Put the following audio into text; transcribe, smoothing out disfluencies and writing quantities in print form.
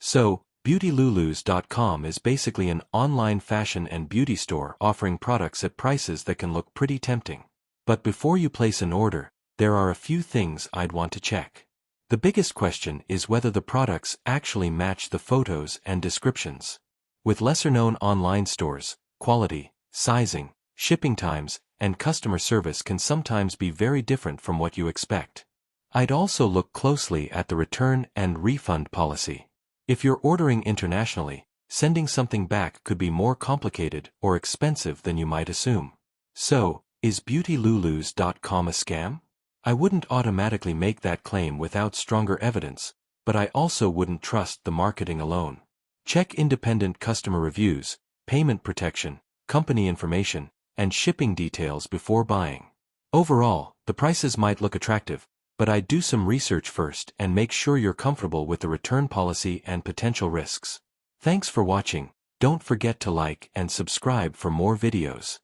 So, beautylulus.com is basically an online fashion and beauty store offering products at prices that can look pretty tempting. But before you place an order, there are a few things I'd want to check. The biggest question is whether the products actually match the photos and descriptions. With lesser-known online stores, quality, sizing, shipping times, and customer service can sometimes be very different from what you expect. I'd also look closely at the return and refund policy. If you're ordering internationally, sending something back could be more complicated or expensive than you might assume. So, is beautylulus.com a scam? I wouldn't automatically make that claim without stronger evidence, but I also wouldn't trust the marketing alone. Check independent customer reviews, payment protection, company information, and shipping details before buying. Overall, the prices might look attractive, but I'd do some research first and make sure you're comfortable with the return policy and potential risks. Thanks for watching. Don't forget to like and subscribe for more videos.